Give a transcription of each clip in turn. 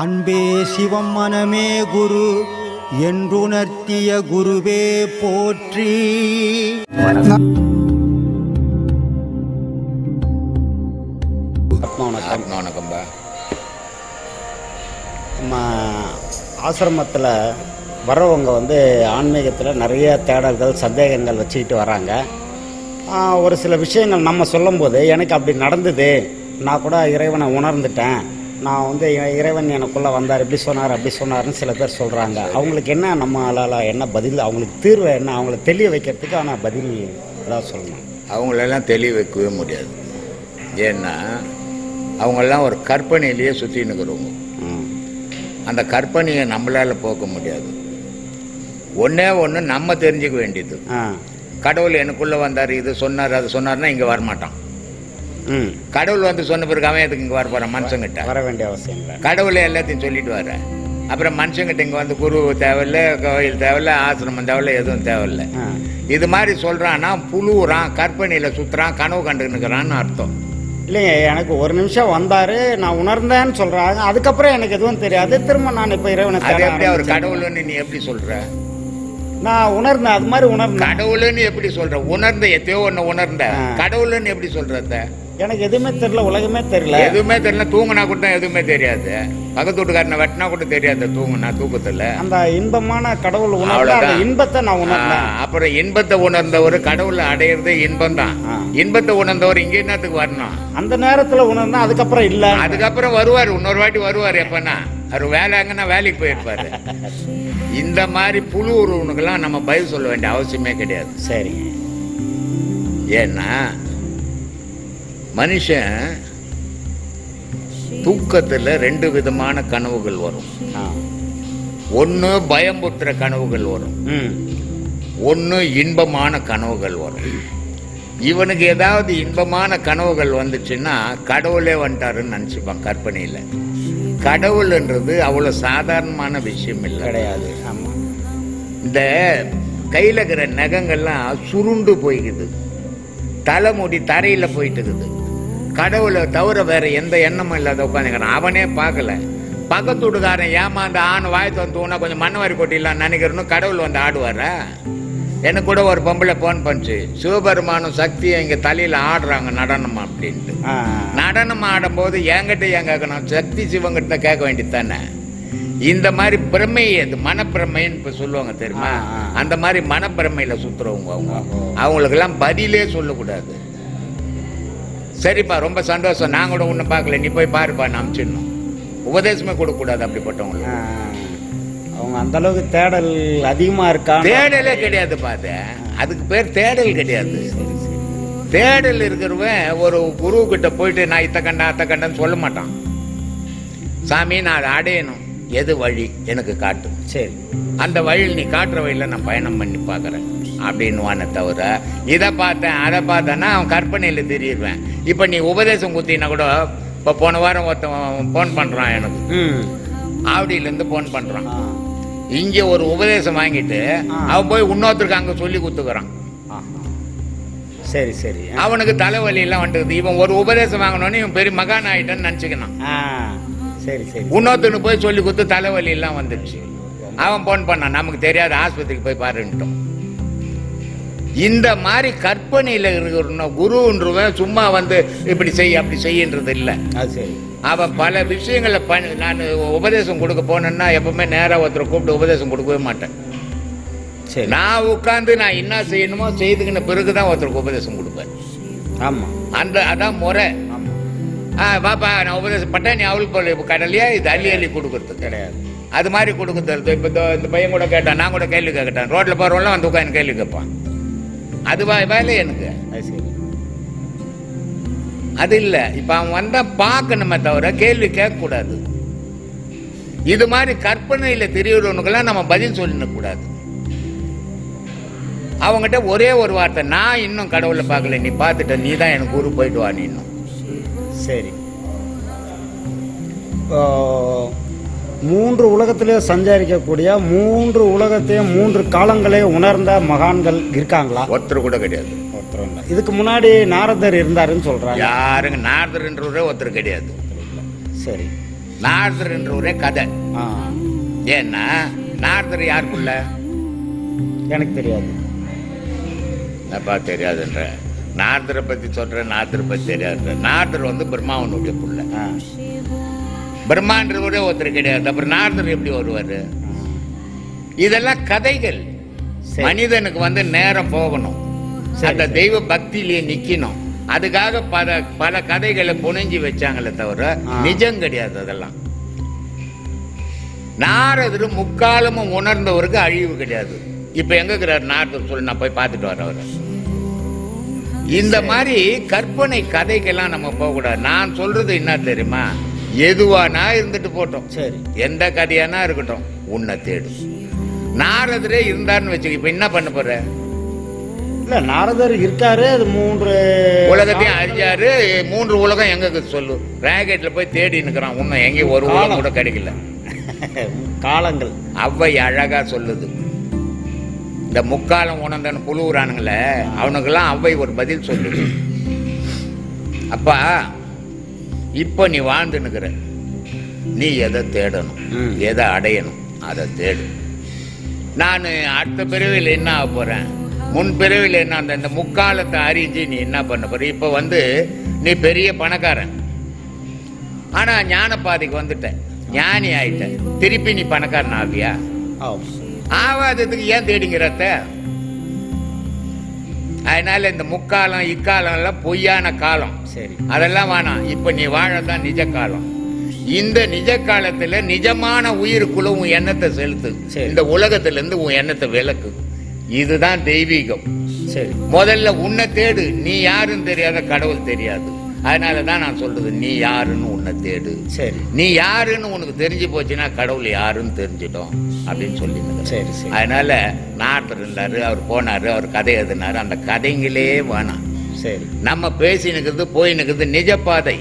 அன்பே சிவம் மனமே குரு என்றுணர்த்திய குருவே போற்றி. வணக்கம்பா. நம்ம ஆசிரமத்தில் வர்றவங்க ஆன்மீகத்தில் நிறைய தேடல்கள் சந்தேகங்கள் வச்சுக்கிட்டு வராங்க. ஒரு சில விஷயங்கள் நம்ம சொல்லும்போது எனக்கு அப்படி நடந்தது, நான் கூட இறைவனை உணர்ந்துட்டேன், நான் இறைவன் எனக்குள்ளே வந்தார், இப்படி சொன்னார் அப்படி சொன்னார்னு சில பேர் சொல்கிறாங்க. அவங்களுக்கு என்ன, நம்மளால் என்ன பதில், அவங்களுக்கு தீர்வு என்ன, அவங்கள தெளிய வைக்கிறதுக்கு ஆனால் பதில் ஏதாவது சொல்லணும். அவங்களெல்லாம் தெளிய வைக்கவே முடியாது. ஏன்னா அவங்களெல்லாம் ஒரு கற்பனையிலேயே சுற்றி நிற்கிறவங்க. அந்த கற்பனையை நம்மளால் போக்க முடியாது. ஒன்றே ஒன்று நம்ம தெரிஞ்சுக்க வேண்டியது, கடவுள் எனக்குள்ளே வந்தார், இது சொன்னார் அது சொன்னார்னா இங்கே வரமாட்டான். கடவுள் சொன்ன பிறகு அவன் எதுக்கு இங்கே வரப்போறான்? மனுஷங்கிட்ட வர வேண்டிய அவசியம் இல்லை. கடவுளை எல்லாத்தையும் சொல்லிட்டு வர, அப்புறம் மனுஷங்கிட்ட இங்கே குரு தேவையில்லை, கோயில் தேவையில்லை, ஆசிரமம் தேவையில்லை, எதுவும் தேவையில்லை. இது மாதிரி சொல்கிறான்னா புழுவுறான், கற்பனையில் சுற்றுறான், கனவு கண்டுக்கிறான்னு அர்த்தம். இல்லைங்க, எனக்கு ஒரு நிமிஷம் வந்தார், நான் உணர்ந்தேன்னு சொல்கிறாங்க, அதுக்கப்புறம் எனக்கு எதுவும் தெரியாது, திரும்ப நான் இப்போ இறைவனை அது எப்படி அவர் கடவுள்னு நீ எப்படி சொல்கிற? நான் உணர்ந்தேன், அது மாதிரி உணர்ந்தேன். கடவுள்னு எப்படி சொல்ற? உணர்ந்த எத்தையோ ஒன்று உணர்ந்த, கடவுள்னு எப்படி சொல்றத? எனக்கு எதுவுமே தெரியல, உலகமே தெரியல, எதுவுமே தெரியல. தூங்கினா கூட எதுவுமே தெரியாது, பக்கத்து வீட்டுக்காரனை வெட்டினா கூட தெரியாது. தூங்குனா தூக்கத்துல அந்த இன்பமான கடவுள் உணர்ந்த இன்பத்தை நான் உணர்ந்தேன். அப்புறம் இன்பத்தை உணர்ந்தவர் கடவுளை அடையிறது இன்பம் தான். இன்பத்தை உணர்ந்தவர் இங்க என்னத்துக்கு வரணும்? அந்த நேரத்துல உணர்ந்தா அதுக்கப்புறம் இல்ல, அதுக்கப்புறம் வருவார், இன்னொரு வாட்டி வருவார். எப்பன்னா அவர் வேலை அங்கன்னா வேலைக்கு போயிருப்பாரு. இந்த மாதிரி புழு உருவனுக்கெல்லாம் நம்ம பதில் சொல்ல வேண்டிய அவசியமே கிடையாது. சரி. ஏன்னா மனுஷன் தூக்கத்தில் ரெண்டு விதமான கனவுகள் வரும். ஒன்று பயம்புத்துற கனவுகள் வரும், ஒன்று இன்பமான கனவுகள் வரும். இவனுக்கு ஏதாவது இன்பமான கனவுகள் வந்துச்சுன்னா கடவுளே வந்துட்டாருன்னு நினச்சிப்பான் கற்பனையில். கடவுள்ன்றது அவ்வளோ சாதாரணமான விஷயம் இல்லை, கிடையாது. இந்த கையில் இருக்கிற நகங்கள்லாம் சுருண்டு போய்க்குது, தலைமுடி தரையில் போயிட்டு இருக்குது. கடவுளை தவிர வேற எந்த எண்ணமும் இல்லாத உட்காந்துக்கிறான். அவனே பார்க்கல. பக்கத்து வீட்டுக்காரன் ஏமாந்த ஆண் வாய்த்து தூணா கொஞ்சம் மண்ணவாரி கொட்டிடலான்னு நினைக்கிறன்னு கடவுள் ஆடுவார. எனக்கு கூட ஒரு பொம்பளை போன் பண்ணிச்சு, சிவபெருமானும் சக்தியும் இங்கே தலையில் ஆடுறாங்க நடனம் அப்படின்ட்டு. நடனம் ஆடும்போது என்கிட்ட ஏன் கேட்கணும்? சக்தி சிவங்கிட்ட கேட்க வேண்டியது தானே. இந்த மாதிரி பிரமை, அது மனப்பிரமைன்னு இப்போ சொல்லுவாங்க தெரியுமா? அந்த மாதிரி மனப்பிரமையில் சுற்றுறவங்க அவங்களுக்கெல்லாம் பதிலே சொல்லக்கூடாது. சரிப்பா, ரொம்ப சந்தோஷம், நான் கூட ஒன்றும் பார்க்கல, நீ போய் பாருப்பா, அனுப்பிச்சிடணும். உபதேசமே கொடுக்கக்கூடாது அப்படிப்பட்டவங்களுக்கு. அவங்க அந்த அளவுக்கு தேடல் அதிகமாக இருக்கா? தேடலே கிடையாது பாத, அதுக்கு பேர் தேடல் கிடையாது. தேடல் இருக்கிறவன் ஒரு குரு கிட்ட போயிட்டு நான் இத்த கண்டேன் அத்த கண்டேன்னு சொல்ல மாட்டான். சாமி நான் அதை அடையணும், எது வழி எனக்கு காட்டு, சரி அந்த வழியில் நீ காட்டுற வழியில் நான் பயணம் பண்ணி பார்க்குறேன் அப்படின்வானே தவிர இதை பார்த்தேன் அதை பார்த்தேன்னா அவன் கற்பனையில் தெரியுவேன். இப்போ நீ உபதேசம் குத்தினா கூட, இப்போ போன வாரம் ஒருத்தன் ஃபோன் பண்ணுறான் எனக்கு, ஆவடியிலேருந்து ஃபோன் பண்ணுறான். இங்கே ஒரு உபதேசம் வாங்கிட்டு அவன் போய் இன்னொருத்தருக்கு அங்கே சொல்லி கொடுத்துக்கிறான். சரி சரி. அவனுக்கு தலைவலியெல்லாம் வந்துடுது. இவன் ஒரு உபதேசம் வாங்கினோன்னு இவன் பெரிய மகான் ஆகிட்டேன்னு நினச்சிக்கணும். சரி சரி. இன்னொருத்தனுக்கு போய் சொல்லி கொடுத்து தலைவலி எல்லாம் வந்துடுச்சு. அவன் போன் பண்ணான், நமக்கு தெரியாத ஆஸ்பத்திரிக்கு போய் பாருன்ட்டோம். இந்த மாதிரி கற்பனையில் இருக்கிற குருன்றவன் சும்மா இப்படி செய்ய அப்படி செய்யன்றது இல்லை. சரி. அவன் பல விஷயங்களை நான் உபதேசம் கொடுக்க போனேன்னா எப்பவுமே நேராக ஒருத்தரை கூப்பிட்டு உபதேசம் கொடுக்கவே மாட்டேன். சரி. நான் உட்காந்து நான் என்ன செய்யணுமோ செய்துக்கின பிறகுதான் ஒருத்தருக்கு உபதேசம் கொடுப்பேன். ஆமாம், அதான் முறை. பாப்பா நான் உபதேசம் பண்ணேன், நீ அவளுக்கு போல கடலையா இது அள்ளி அள்ளி கொடுக்கறது கிடையாது. அது மாதிரி கொடுக்குறது. இப்போ இந்த பையன் கூட கேட்டான், நான் கூட கேள்வி கேட்டேன். ரோட்டில் போகிறவங்களாம் உட்காந்து கேள்வி கேட்பான். அது வேலை எனக்கு அது இல்லை. இப்போ அவன் வந்தால் பார்க்கணுமே தவிர கேள்வி கேட்கக்கூடாது. இது மாதிரி கற்பனையில் தெரியறவனுக்கெல்லாம் நம்ம பதில் சொல்லிடக்கூடாது. அவங்ககிட்ட ஒரே ஒரு வார்த்தை, நான் இன்னும் கடவுளை பார்க்கல, நீ பார்த்துட்ட, நீ தான் எனக்கு குரு, போயிட்டு வா நீ இன்னும். சரி. மூன்று உலகத்திலே சஞ்சரிக்கக்கூடிய, மூன்று உலகத்தையும் மூன்று காலங்களையும் உணர்ந்த மகான்கள் இருக்காங்களா? ஒருத்தர் கூட கிடையாது. ஒருத்தர் இல்லை. இதுக்கு முன்னாடி நாரதர் இருந்தாருன்னு சொல்றாங்க. யாருங்க நாரதர்ன்றவரே ஒருத்தர் கிடையாது. சரி. நாரதர் என்ற ஒரே கதை. ஆ, ஏன்னா நாரதர் யாருக்குள்ள எனக்கு தெரியாது. என்னப்பா தெரியாதுன்ற? நாரதரை பத்தி சொல்றேன், நாரதரை பத்தி தெரியாது. நாரதர் வந்து பிரம்மாவனுடைய புள்ள. ஆ, பிரம்மான்றவரே ஒருத்தர் கிடையாது, அப்புறம் நாரதர் எப்படி வருவாரு? இதெல்லாம் கதைகள். சரி. மனிதனுக்கு வந்து நேரம் போகணும், சரி, அந்த சரி. தெய்வ பக்தியிலேயே நிக்கணும். அதுக்காக பல கதைகளை புனைஞ்சி வச்சாங்களே தவிர நிஜம் கிடையாது அதெல்லாம். நாரதர் முக்காலமும் உணர்ந்தவருக்கு அழிவு கிடையாது. இப்ப எங்க இருக்கிறார் நாரதர் சொல்லி நான் போய் பார்த்துட்டு வரேன் அவரை. இந்த மாதிரி கற்பனை கதைக்கெல்லாம் நம்ம போகக்கூடாது. நான் சொல்றது என்ன தெரியுமா, எதுவானா இருந்துட்டு போட்டோம், சரி, எந்த கதையானா இருக்கட்டும், உன்னை தேடும். நாரதரே இருந்தாருன்னு வச்சுக்க, இப்ப என்ன பண்ண போற? இல்ல நாரதர் இருக்காரு, அது 3 உலகத்தையும் அறிஞ்சாரு. 3 உலகம் எங்க இருக்குது சொல்லு? ராக்கெட்ல போய் தேடி நிக்கிறான், இன்னும் எங்கேயும் ஒரு உலகம் கூட கிடைக்கல. காலங்கள். அவ்வை அழகா சொல்லுது. இந்த முக்காலம் உணர்ந்தன்னு புழுவுறானுங்களே, அவனுக்கெல்லாம் அவ்வை ஒரு பதில் சொல்லுது. அப்பா, இப்ப நீ வாழ்ந்து நிக்கிற, நீ எதை தேடணும், எதை அடையணும், அதை தேடு. நான் அடுத்த பிறவியில் என்ன ஆக போறேன், முன் பிறவியில் என்ன, அந்த முக்காலத்தை அறிஞ்சு நீ என்ன பண்ண போற? இப்ப வந்து நீ பெரிய பணக்காரன், ஆனா ஞான பாதைக்கு வந்துட்ட, ஞானி ஆயிட்ட, திருப்பி நீ பணக்காரன் ஆவியா? ஆவாததுக்கு ஏன் தேடிங்கிறத? அதனால இந்த முக்காலம் இக்காலம் எல்லாம் பொய்யான காலம். சரி, அதெல்லாம் வேணாம். இப்ப நீ வாழதான் நிஜ காலம். இந்த நிஜ காலத்துல நிஜமான உயிருக்குள்ள உன் எண்ணத்தை செலுத்து. இந்த உலகத்துல இருந்து உன் எண்ணத்தை விலக்கு. இதுதான் தெய்வீகம். சரி, முதல்ல உன்னை தேடு. நீ யாருன்னு தெரியாத, கடவுள் தெரியாது. அதனாலதான் நான் சொல்றது, நீ யாருன்னு உன்னை தேடு. சரி, நீ யாருன்னு உனக்கு தெரிஞ்சு போச்சுன்னா கடவுள் யாருன்னு தெரிஞ்சிட்டோம் அப்படின்னு சொல்லி. சரி, சரி. அதனால நாரதர் இருந்தாரு, அவர் போனாரு, அவர் கதை எழுதினாரு. அந்த கதைங்களே வேணாம். சரி, நம்ம பேசினுக்கிறது போயினுக்கிறது நிஜ பாதை.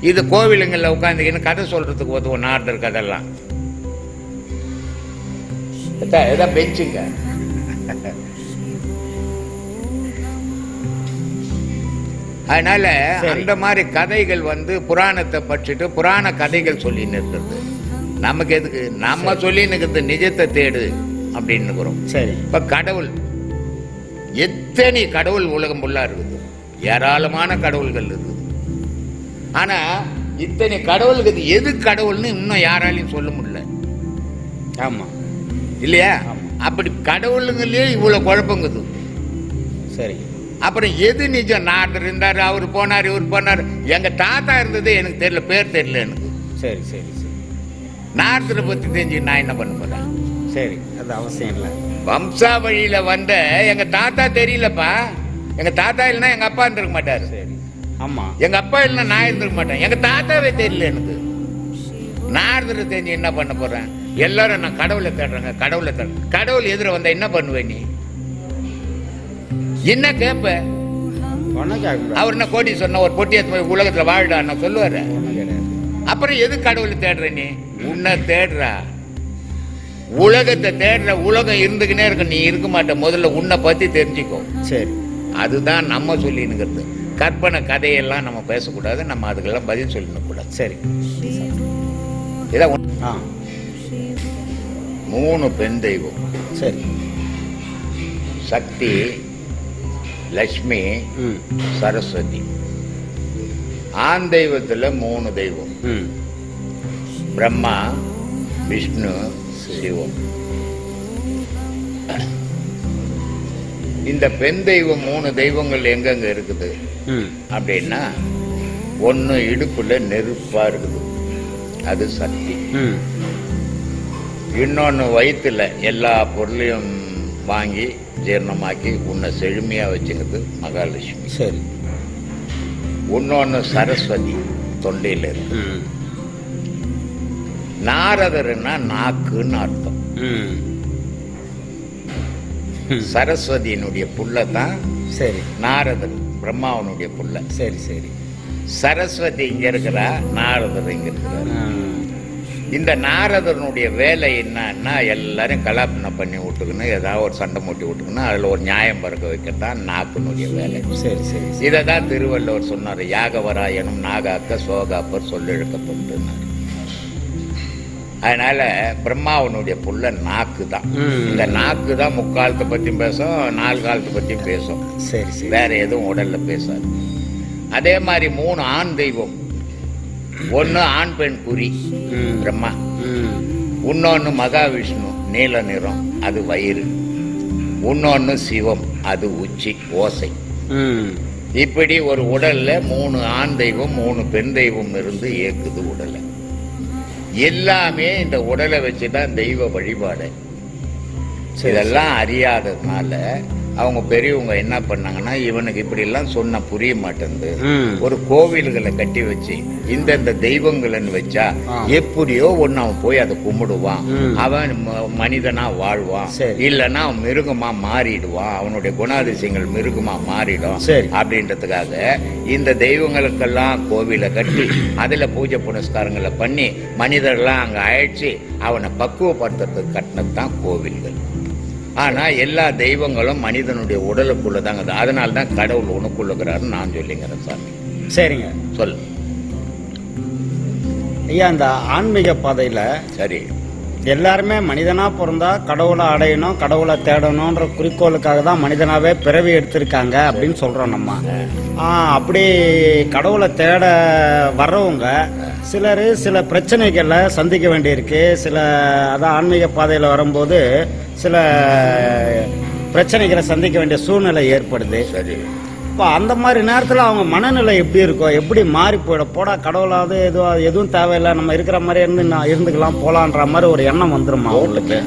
இது கோவிலுங்கள்ல உட்காந்துக்கின்னு கதை சொல்றதுக்கு உதவும் நாரதர் கதையெல்லாம். ஏதோ பெஞ்சுங்க. அதனால அந்த மாதிரி கதைகள் வந்து புராணத்தை பற்றிட்டு புராண கதைகள் சொல்லின்னு இருக்கிறது நமக்கு எதுக்கு? நம்ம சொல்லின்னு இருக்கிறது நிஜத்தை தேடு அப்படின்னு. சரி, இப்ப கடவுள், எத்தனை கடவுள் உலகம் ஃபுல்லா இருக்குது, ஏராளமான கடவுள்கள் இருக்குது. ஆனா இத்தனை கடவுளுக்கு எது கடவுள்னு இன்னும் யாராலையும் சொல்ல முடியல. ஆமா இல்லையா? அப்படி கடவுளுங்களே இவ்வளவு குழப்பங்குது. சரி, அப்புறம் எது நிஜம்? நாரதர் இருந்தாரு, அவர் போனார், இவர் போனார். எங்க தாத்தா இருந்தது எனக்கு தெரியல, பேர் தெரியல எனக்கு. சரி, சரி, சரி. நாரதரை பத்தி தெரிஞ்சு நான் என்ன பண்ண போறேன்? சரி, அது அவசியம் இல்லை. வம்சாவழியில வந்த எங்க தாத்தா தெரியலப்பா. எங்க தாத்தா இல்லைன்னா எங்க அப்பா இருந்திருக்க மாட்டாரு. சரி, ஆமா. எங்க அப்பா இல்லைன்னா நான் இருந்திருக்க மாட்டேன். எங்க தாத்தாவே தெரியல எனக்கு. நாரதரை தெரிஞ்சு என்ன பண்ண போறேன்? எல்லாரும் நான் கடவுளை தேடுறேங்க, கடவுளை தேடுறேன். கடவுள் எதிர வந்தா என்ன பண்ணுவேன் நீ? என்ன கேப்ப? அவர் என்ன கோடி சொன்ன ஒரு பொட்டி உலகத்துல வாழ்டா சொல்லுவாரு. அப்புறம் எது கடவுளை தேடுற நீ? உன்னை தேடுறா, உலகத்தை தேடுற. உலகம் இருந்துக்கினே இருக்க, நீ இருக்க மாட்ட. முதல்ல உன்னை பத்தி தெரிஞ்சுக்கோ. சரி, அதுதான் நம்ம சொல்லினுங்கிறது. கற்பனை கதையெல்லாம் நம்ம பேசக்கூடாது, நம்ம அதுக்கெல்லாம் பதில் சொல்லணும் கூடாது. சரி, இதான் 3 பெண் தெய்வம். சரி, சக்தி, லட்சுமி, சரஸ்வதி. ஆண் தெய்வத்துல 3 தெய்வம், பிரம்மா, விஷ்ணு, சிவம். இந்த பெண் தெய்வம் 3 தெய்வங்கள் எங்கெங்க இருக்குது அப்படின்னா, ஒன்னு இடுப்புல நெருப்பா இருக்குது, அது சக்தி. இன்னொன்னு வயிற்றுல எல்லா பொருளையும் வாங்கி ஜீரணமாக்கி உன்னை செழுமையா வச்சுக்கிறது மகாலட்சுமி. சரி. இன்னொன்னு சரஸ்வதி, தொண்டையில இருக்கு. நாரதர்னா நாக்குன்னு அர்த்தம். சரஸ்வதியினுடைய புள்ளதான் சரி நாரதர், பிரம்மாவனுடைய புள்ள. சரி சரி. சரஸ்வதி இங்க இருக்கிறா, நாரதர் இங்க இருக்கிறார். இந்த நாரதனுடைய வேலை என்னன்னா, எல்லாரும் கலாபனை பண்ணி விட்டுக்கணும், ஏதாவது ஒரு சண்டை மூட்டி விட்டுக்கணும், அதுல ஒரு நியாயம் பறக்க வைக்கத்தான் நாக்குனுடைய வேலை. சரி சரி. இதை தான் திருவள்ளுவர் சொன்னார், யாகவராயனும் நாகாக்க சோகாப்பர் சொல்லிழுக்க தொண்டுனார். அதனால பிரம்மாவனுடைய புள்ள நாக்கு தான். இந்த நாக்கு தான் முக்காலத்தை பற்றியும் பேசும், 4 காலத்தை பற்றியும் பேசும். சரி சரி. வேற எதுவும் உடல்ல பேசாது. அதே மாதிரி 3 ஆண் தெய்வம். ஒன்று ஆண் பெண் குறி பிரம்மா, இன்னொன்று மகாவிஷ்ணு நீல நிறம் அது வயிறு, இன்னொன்று சிவம் அது உச்சி ஓசை. இப்படி ஒரு உடல்ல 3 ஆண் தெய்வம் 3 பெண் தெய்வம் இருந்து இயக்குது உடலை. எல்லாமே இந்த உடலை வச்சுதான் தெய்வ வழிபாடு. இதெல்லாம் அறியாததுனால அவங்க பெரியவங்க என்ன பண்ணாங்கன்னா, இவனுக்கு இப்படி எல்லாம் சொன்ன புரிய மாட்டேங்குது, ஒரு கோவில்களை கட்டி வச்சு இந்தந்த தெய்வங்கள்னு வச்சா எப்படியோ ஒன்னு அவன் போய் அதை கும்பிடுவான், அவன் மனிதனா வாழ்வான், இல்லைன்னா அவன் மிருகமா மாறிடுவான், அவனுடைய குணாதிசயங்கள் மிருகமா மாறிடும் அப்படின்றதுக்காக இந்த தெய்வங்களுக்கெல்லாம் கோவிலை கட்டி அதுல பூஜை புனஸ்காரங்களை பண்ணி மனிதர்கள்லாம் அங்க அழைச்சி அவனை பக்குவப்படுத்துறதுக்கு கட்டினதுதான் கோவில்கள். ஆனா எல்லா தெய்வங்களும் மனிதனுடைய உடலுக்குள்ளதாங்க. அதனால தான் கடவுள் உனக்குள்ளுகிறாரு நான் சொல்லிங்கிறேன் சாமி. சரிங்க, சொல்லு ஐயா. இந்த ஆன்மீக பாதையில சரி எல்லாருமே மனிதனா பிறந்தா கடவுளை அடையணும், கடவுளை தேடணும்ன்ற குறிக்கோளுக்காக தான் மனிதனாவே பிறவி எடுத்திருக்காங்க அப்படின்னு சொல்றோம் நம்ம. அப்படி கடவுளை தேட வர்றவங்க சிலர் சில பிரச்சனைகளை சந்திக்க வேண்டியிருக்கு. சில அதான் ஆன்மீக பாதையில் வரும்போது சில பிரச்சனைகளை சந்திக்க வேண்டிய சூழ்நிலை ஏற்படுது. சரி, இப்போ அந்த மாதிரி நேரத்தில் அவங்க மனநிலை எப்படி இருக்கும், எப்படி மாறி போடா கடவுளாவது எதுவும் தேவையில்லை, நம்ம இருக்கிற மாதிரி இருந்துக்கலாம் போலான்ற மாதிரி ஒரு எண்ணம் வந்துருமா அவங்களுக்கு?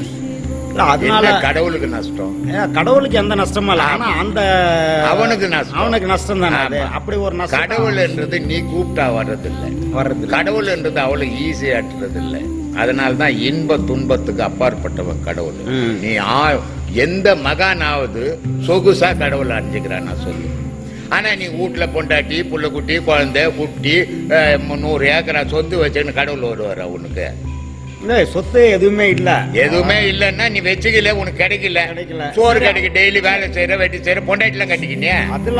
அதனால கடவுளுக்கு நஷ்டம், கடவுளுக்கு எந்த நஷ்டமும் இல்லை, ஆனா அந்த அவனுக்கு நஷ்டம் தானே. அப்படி ஒரு நஷ்டம். கடவுள் என்றது நீ கூப்பிட்டா வர்றதில்லை, கடவுள் என்றது அவ்வளவு ஈஸியாட்டுறது இல்லை. அதனால்தான் இன்ப துன்பத்துக்கு அப்பாற்பட்டவன் கடவுள். நீ எந்த மகானாவது சொகுசா கடவுளை அணிஞ்சுக்கிறான் நான் சொல்லு. ஆனா நீ வீட்டுல பொண்டாட்டி புள்ளக்குட்டி குழந்தை குட்டி 100 ஏக்கரா சொத்து வச்சுன்னு கடவுள் வருவார் உனக்கு? சொத்து எதுவுமே இல்ல, எதுவுமே இல்லன்னா நீ வச்சுக்கல, உனக்கு கிடைக்கல, சோறு கிடைக்க, டெய்லி வேலை செய்யற வெட்டி செய்யற பொண்டாட்டி எல்லாம் கட்டிக்கினே,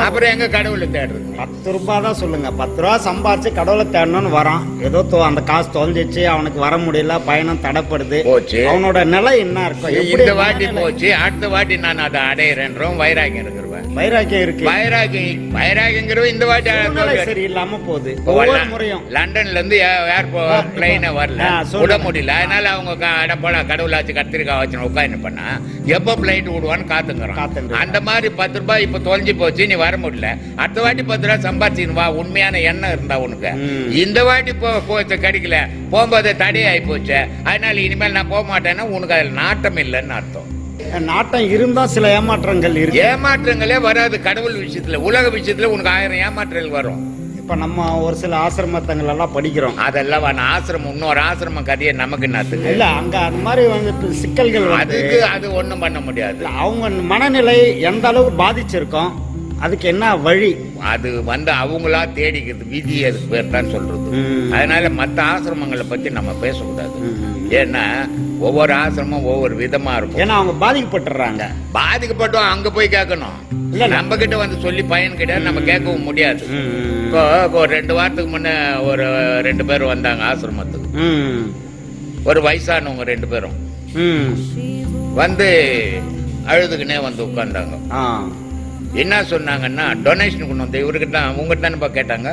அப்புறம் எங்க கடவுளை தேடுறது? 10 ரூபாய் தான் சொல்லுங்க, 10 ரூபா சம்பாரிச்சு கடவுளை தேடணும்னு வரான், ஏதோ அந்த காசு தொலைஞ்சிச்சு, அவனுக்கு வர முடியல, பயணம் தடைப்படுது, போச்சு, அவனோட நிலை என்ன இருக்கும்? இந்த வாட்டி போச்சு, அடுத்த வாட்டி நான் அதை அடையிறேன்றோம் வைராக்கியம் இருக்கிறவன். வைராக்கியம் இருக்கு, வைராக்கியங்கிறவன் இந்த வாட்டி சரி இல்லாம போகுது. ஒவ்வொரு முறையும் லண்டன்ல இருந்து ஏர்போர்ட் பிளைன வரல, விட முடியல, அதனால அவங்க கடவுளாச்சு கத்திரிக்காய் வச்சு உட்காந்து பண்ணா எப்ப பிளைட் விடுவான்னு காத்துங்கிறோம். அந்த மாதிரி 10 ரூபாய் இப்ப தொலைஞ்சு போச்சு, நீ வர முடியல, அடுத்த வாட்டி 10 ரூபாய் சம்பாதிச்சுன்னு வா, உண்மையான எண்ணம் இருந்தா உனக்கு. இந்த வாட்டி போச்சு கிடைக்கல, போகும்போது தடையாயி போச்சு, அதனால இனிமேல் நான் போக மாட்டேன்னா உனக்கு அதில் நாட்டம் இல்லைன்னு அர்த்தம். நாட்டம் இருந்தா சில ஏமாற்றங்கள் இருக்கு. ஏமாற்றங்களே வராது கடவுள் விஷயத்துல, உலக விஷயத்துல உனக்கு 1000 ஏமாற்றங்கள் வரும். இப்ப நம்ம ஒரு சில ஆசிரமத்தங்கள் எல்லாம் படிக்கிறோம், அதெல்லாம் ஆசிரமம் இன்னொரு ஆசிரமம் கதையை நமக்கு நத்துக்கு இல்ல, அங்க அந்த மாதிரி வந்து சிக்கல்கள், அதுக்கு அது ஒண்ணும் பண்ண முடியாது. அவங்க மனநிலை எந்த அளவுக்கு பாதிச்சிருக்கோம், அதுக்கு என்ன வழி? அது அவங்களா தேடிக்கிறது, விதி, அதுக்கு பேர் தான் சொல்றது. அதனால மற்ற ஆசிரமங்களை பத்தி நம்ம பேசக்கூடாது. ஏன்னா ஒவ்வொரு ஆசிரமும் ஒவ்வொரு விதமா இருக்கும். ஏன்னா அவங்க பாதிக்கப்பட்டுறாங்க, பாதிக்கப்பட்டோம் அங்க போய் கேட்கணும், இல்ல நம்ம கிட்ட வந்து சொல்லி பயன் கிடையாது, நம்ம கேட்கவும் முடியாது. இப்போ 2 வாரத்துக்கு முன்ன ஒரு 2 பேர் வந்தாங்க ஆசிரமத்துக்கு, ஒரு வயசானவங்க 2 பேரும் வந்து அழுதுக்குனே வந்து உட்கார்ந்தாங்க. என்ன சொன்னாங்கன்னா, டொனேஷன் கொண்டு வந்து இவர்கிட்ட உங்ககிட்ட தானே கேட்டாங்க,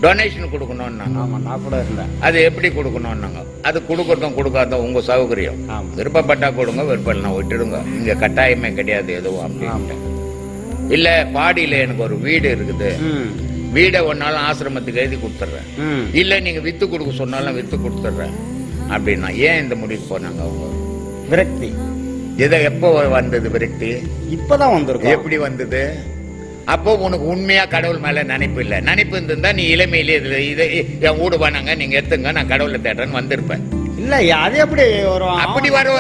டொனேஷன் கொடுக்கணும்னாங்க. அது எப்படி கொடுக்கணும்னாங்க, அது கொடுக்கறதும் கொடுக்காதும் உங்க சௌகரியம், விருப்பப்பட்டா கொடுங்க, விருப்பம் விட்டுடுங்க, இங்க கட்டாயமே கிடையாது எதுவும் அப்படின்னு. இல்ல பாடியில எனக்கு ஒரு வீடு இருக்குது, வீடை ஒன்னாலும் ஆசிரமத்துக்கு எழுதி கொடுத்துட்றேன், இல்ல நீங்க வித்து கொடுக்க சொன்னாலும் வித்து கொடுத்துட்றேன் அப்படின்னா. ஏன் இந்த முடிவுக்கு போனாங்க அவங்க? விரக்தி. இதை எப்போ வந்தது விரக்தி? இப்பதான் வந்திருக்கும். எப்படி வந்தது? அப்போ உனக்கு உண்மையா கடவுள் மேல நினைப்பு இல்லை. நினைப்பு இருந்தா நீ இளமையிலே இதை என் வீடு வானாங்க, நீங்க எடுத்துங்க, நான் கடவுளை தேடுறேன்னு வந்திருப்பேன். இல்ல அது எப்படி வரும்? அப்படி வரும்,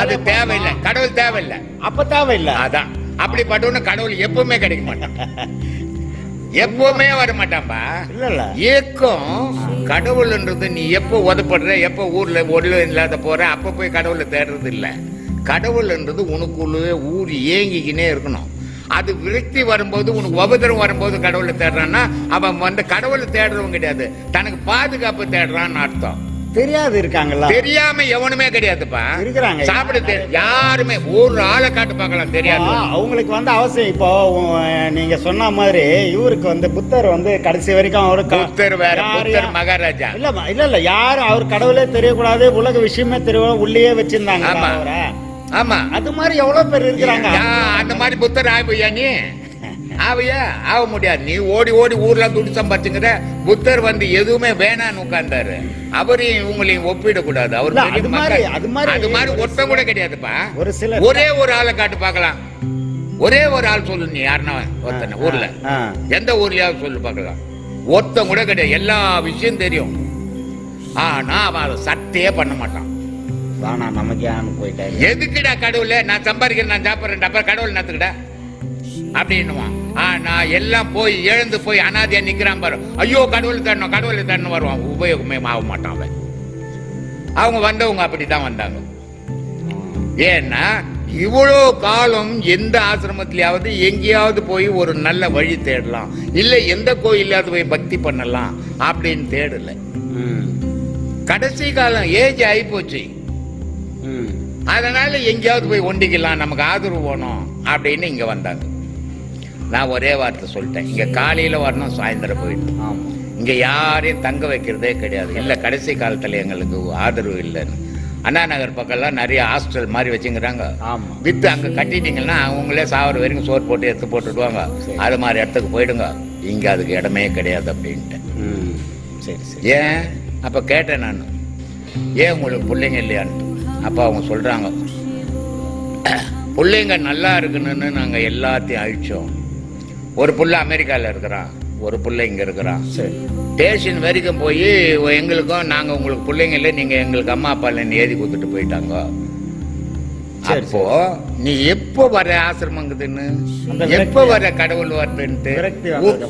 அது தேவையில்லை, கடவுள் தேவையில்லை, அப்ப தேவையில்லை. அதான் அப்படிப்பட்ட கடவுள் எப்பவுமே கிடைக்க மாட்டான், எப்பவுமே வர மாட்டான்பா. இல்ல ஏக்கம் கடவுள்ன்றது நீ எப்போ உதப்படுற, எப்போ ஊர்ல ஒண்ணு இல்லாத போற, அப்ப போய் கடவுளை தேடுறது இல்ல. கடவுள்ன்றது உனக்குள்ளே ஊறி ஏங்கிக்கினே இருக்கணும். அது விரக்தி வரும்போது, உனக்கு உபதிரம் வரும்போது கடவுளை தேடுறான்னா அவன் வந்து கடவுளை தேடுறவன் கிடையாது, தனக்கு பாதுகாப்பு தேடுறான்னு அர்த்தம். தெரியாது இருக்காங்களா? தெரியாம எவனுமே கிடையாதுப்பா. இருக்கிறாங்க. சாப்பிட யாருமே ஒரு ஆளை காட்டு பார்க்கலாம் தெரியாது. அவங்களுக்கு வந்து அவசியம். இப்போ நீங்க சொன்ன மாதிரி இவருக்கு வந்து புத்தர் வந்து கடைசி வரைக்கும் அவரு புத்தர் வேற, புத்தர் மகாராஜா இல்ல யாரும் அவர் கடவுளே தெரியக்கூடாது, உலக விஷயமே தெரியக்கூடாது, உள்ளே வச்சிருந்தாங்க அவரை. ஆமா, அது மாதிரி எவ்வளவு பேர் இருக்கிறாங்க. அந்த மாதிரி புத்தர் ஆவியா நீ? ஆவியா? ஆக முடியாது. நீ ஓடி ஓடி ஊர்ல துடி சம்பாதிச்சுங்கிற. புத்தர் வந்து எதுவுமே வேணான்னு உட்கார்ந்தாரு. அவரையும் இவங்களையும் ஒப்பிடக்கூடாது. அவர் அது மாதிரி ஒருத்தன் கூட கிடையாதுப்பா. ஒரு சில ஒரே ஒரு ஆளை காட்டு பார்க்கலாம். ஒரே ஒரு ஆள் சொல்லு நீ. யாருன்னா ஒருத்தன ஊர்ல, எந்த ஊர்லயாவது சொல்லு பார்க்கலாம். ஒருத்தன் கூட கிடையாது. எல்லா விஷயம் தெரியும், ஆனா அவன் சட்டையே பண்ண மாட்டான். நமக்கு போயிட்டாரு. எதுக்குடா கடவுளை? நான் சம்பாதிக்கிறேன், நான் சாப்பிட்றேன், அப்புறம் கடவுள் நத்துக்கிட்டா அப்படின்னுவான். ஆனா எல்லாம் போய் எழுந்து போய் அனாதையா நிக்கிறான் பாரு. ஐயோ கடவுள் தரணும், கடவுளை தரணும் வருவான். உபயோகமே ஆக மாட்டான் அவன். அவங்க வந்தவங்க அப்படித்தான் வந்தாங்க. ஏன்னா இவ்வளோ காலம் எந்த ஆசிரமத்திலேயாவது எங்கேயாவது போய் ஒரு நல்ல வழி தேடலாம், இல்ல எந்த கோயிலாவது போய் பக்தி பண்ணலாம் அப்படின்னு தேடல. கடைசி காலம் ஏஜ் ஆகி போச்சு. அதனால எங்கேயாவது போய் ஒண்டிக்கலாம், நமக்கு ஆதரவு வேணும் அப்படின்னு இங்க வந்தாங்க. நான் ஒரே வார்த்தை சொல்லிட்டேன், இங்க காலையில வரணும், சாயந்தரம் போயிடும். இங்க யாரையும் தங்க வைக்கிறதே கிடையாது. இல்ல கடைசி காலத்துல எங்களுக்கு ஆதரவு இல்லைன்னு. அண்ணா நகர் பக்கம்லாம் நிறைய ஹாஸ்டல் மாதிரி வச்சுங்கிறாங்க. வித்து அங்க கட்டிட்டீங்கன்னா அவங்களே சாவர வரைக்கும் சோறு போட்டு எடுத்து போட்டுடுவாங்க. அது மாதிரி இடத்துக்கு போயிடுங்க, இங்க அதுக்கு இடமே கிடையாது அப்படின்ட்டு. சரி சரி. ஏன் அப்ப கேட்டேன் நான், ஏன் உங்களுக்கு பிள்ளைங்க இல்லையான்ட்டு. அப்ப அவங்க சொல்றாங்க, பிள்ளைங்க நல்லா இருக்குன்னு நாங்க எல்லாத்தையும் அழிச்சோம். ஒரு புள்ள அமெரிக்கால இருக்கிறான், ஒரு புள்ள இங்க இருக்கிறான். ஸ்டேஷன் வரைக்கும் போய் எங்களுக்கும் நாங்க உங்களுக்கு பிள்ளைங்க இல்லை, நீங்க எங்களுக்கு அம்மா அப்பா இல்லைன்னு எழுதி கொடுத்துட்டு போயிட்டாங்க. அப்போ நீ எப்போ வர ஆசிரமங்குதுன்னு, எப்ப வர கடவுள் வருதுன்ட்டு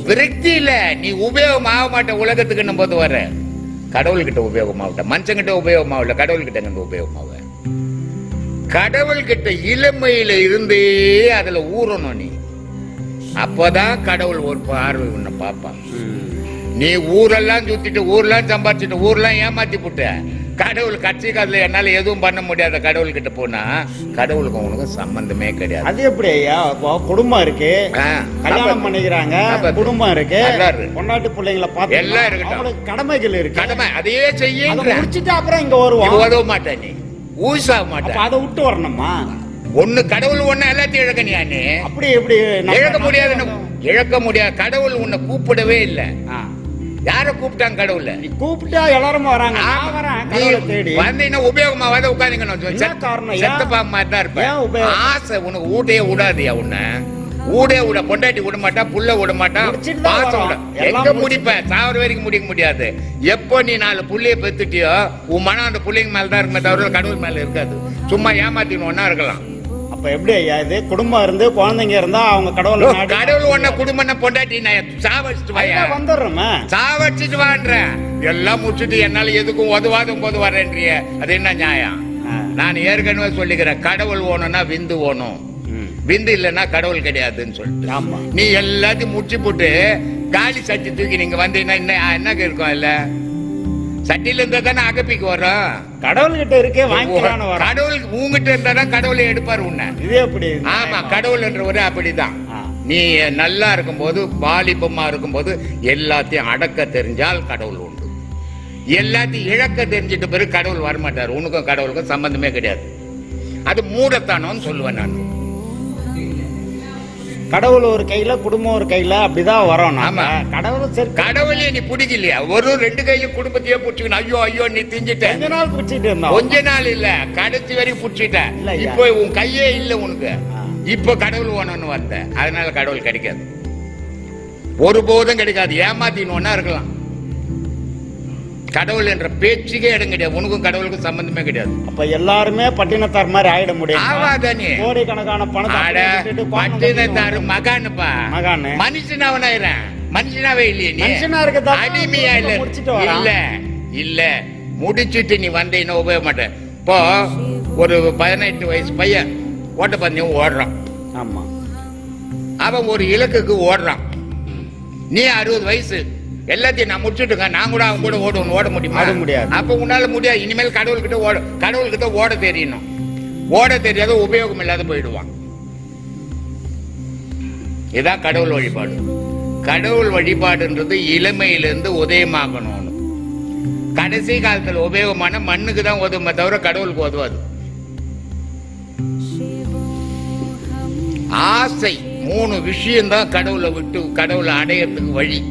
விரக்தி இல்ல. நீ உபயோகம் ஆக மாட்ட உலகத்துக்குன்னும் போது வர. கடவுள்கிட்ட உபயோகமாகட்ட, மனுஷங்கிட்ட உபயோகமாகல, கடவுள்கிட்ட எங்க உபயோகமாக. கடவுள்கிட்ட இளமையில இருந்தே அதுல ஊறணும் நீ. அப்பதான் கடவுள் ஒரு பார்வை உன்னை பார்ப்பான். நீ ஊரெல்லாம் சுத்திட்டு, ஊர்லாம் சம்பாதிச்சுட்டு, ஊர்லாம் ஏமாத்தி போட்ட, கடவுள் கட்சி காலத்துல என்னால எதுவும் பண்ண முடியாத கடவுள் கிட்ட போனா கடவுளுக்கு உனக்கு சம்பந்தமே கிடையாது. அது எப்படி ஐயா? குடும்பம் இருக்கு, கல்யாணம் பண்ணிக்கிறாங்க, குடும்பம் இருக்கு, பொண்டாட்டி பிள்ளைங்களை பார்த்து எல்லாம் இருக்கு, கடமைகள் இருக்கு, கடமை அதையே செய்ய முடிச்சுட்டு அப்புறம் இங்க வருவோம். உதவ மாட்டேன் நீ, ஊசாக மாட்டேன். அதை விட்டு வரணுமா? ஒண்ணு கடவுள் ஒண்ணு எல்லாத்தையும் இழக்கணியா நீ? அப்படி எப்படி இழக்க முடியாது, இழக்க முடியாது. கடவுள் உன்னை கூப்பிடவே இல்லை. யார கூப்பிட்டாங்க? கடவுள். நீ கூப்பிட்டா எல்லாரும் வராங்க. வந்தீங்கன்னா உபயோகமாவாத உட்காந்துக்கணும். செத்தப்பா மாதிரி தான் இருப்பேன். ஆசை உனக்கு ஊட்டையே விடாதியா? உன்னை ஊடே விட, பொண்டாட்டி விட மாட்டா, புள்ள விட மாட்டா, பாசம் விட. எங்க முடிப்ப? சாவர வரைக்கும் முடிக்க முடியாது. எப்போ நீ 4 புள்ளைய பெத்துட்டியோ உன் மனம் அந்த பிள்ளைங்க மேலதான் இருக்குமே தவிர கடவுள் மேல இருக்காது. சும்மா ஏமாத்தின்னு ஒன்னா இருக்கலாம். அப்ப எப்படி ஐயா இது? குடும்பம் இருந்து குழந்தைங்க இருந்தா அவங்க கடவுள் ஒன்ன குடும்பம் பொண்டாட்டி சாவடிச்சுட்டு வாயா, வந்துடுறோமே, சாவடிச்சுட்டு வான்ற. எல்லாம் முடிச்சுட்டு என்னால எதுக்கும் உதவாதும் போது வரேன்றிய, அது என்ன நியாயம்? நான் ஏற்கனவே சொல்லிக்கிறேன், கடவுள் ஓணும்னா விந்து ஓணும், விந்து இல்லைன்னா கடவுள் கிடையாதுன்னு சொல்லிட்டு நீ எல்லாத்தையும் முடிச்சு போட்டு காலி சட்டி தூக்கி நீங்க வந்தீங்கன்னா என்ன இருக்கும்? இல்ல சட்டியில இருந்தா தானே அகப்பிக்கு வரும். கடவுள் கிட்ட இருக்கே வாங்கிக்கலாம். கடவுள் உங்ககிட்ட இருந்தா கடவுளை எடுப்பாரு உன்னை. இது எப்படி? ஆமா, கடவுள் என்றவரு அப்படிதான். நீ நல்லா இருக்கும் போது, வாலிபமா இருக்கும் போது எல்லாத்தையும் அடக்க தெரிஞ்சால் கடவுள் உண்டு. எல்லாத்தையும் இழக்க தெரிஞ்சிட்ட பிறகு கடவுள் வரமாட்டாரு. உனக்கும் கடவுளுக்கும் சம்பந்தமே கிடையாது. அது மூடத்தானோன்னு சொல்லுவேன் நான். கடவுள் ஒரு கையில, குடும்பம் ஒரு கையில, அப்படிதான் வரும். ஆமா, கடவுள் சரி. கடவுளே நீ பிடிக்கலையா? ஒரு 2 கையிலும் குடும்பத்தையே பிடிச்சிக்கணும். ஐயோ ஐயோ நீ திஞ்சிட்ட. கொஞ்ச நாள் பிடிச்சிட்டு இருந்தா, கொஞ்ச நாள் இல்ல, கடைசி வரைக்கும் பிடிச்சிட்ட. இப்போ உன் கையே இல்ல உனக்கு. இப்போ கடவுள் வேணும்னு வந்த, அதனால கடவுள் கிடைக்காது, ஒருபோதும் கிடைக்காது. ஏமாத்தின்னு ஒன்னா இருக்கலாம். கடவுள் என்ற பேச்சுக்கே இடம் கிடையாது. உனக்கும் கடவுளுக்கும் சம்பந்தமே கிடையாது. அப்ப எல்லாருமே பட்டினத்தார் மாதிரி ஆயிட முடியும். ஆவாதானே? கோடிக்கணக்கான பணத்தை பட்டினத்தார் மகானுப்பா, மகானு மனுஷனாவனாயிரேன். மனுஷனாவே இல்லையே நீ, அடிமையா இல்ல. இல்ல இல்ல, முடிச்சுட்டு நீ வந்தீங்கன்னா உபயோக மாட்டேன். இப்போ ஒரு 18 வயசு பையன் ஓட்டப்பந்தயம் ஓடுறான். ஆமா, அவன் ஒரு இலக்குக்கு ஓடுறான். நீ 60 வயசு, எல்லாத்தையும் நான் முடிச்சுட்டுங்க, நான் கூட அவன் கூட ஓட முடியுமா? முடியாது. அப்ப உன்னால முடியாது. இனிமேல் கடவுள்கிட்ட ஓட தெரியணும். ஓட தெரியாத உபயோகம் இல்லாத போயிடுவான். இதான் கடவுள் வழிபாடு. கடவுள் வழிபாடுன்றது இளமையிலிருந்து உதயமாகணும். கடைசி காலத்துல உபயோகமான மண்ணுக்கு தான் உதவுமே தவிர கடவுளுக்கு உதவாது. ஆசை 3 விஷயம்தான் கடவுளை அடையறதுக்கு வழி.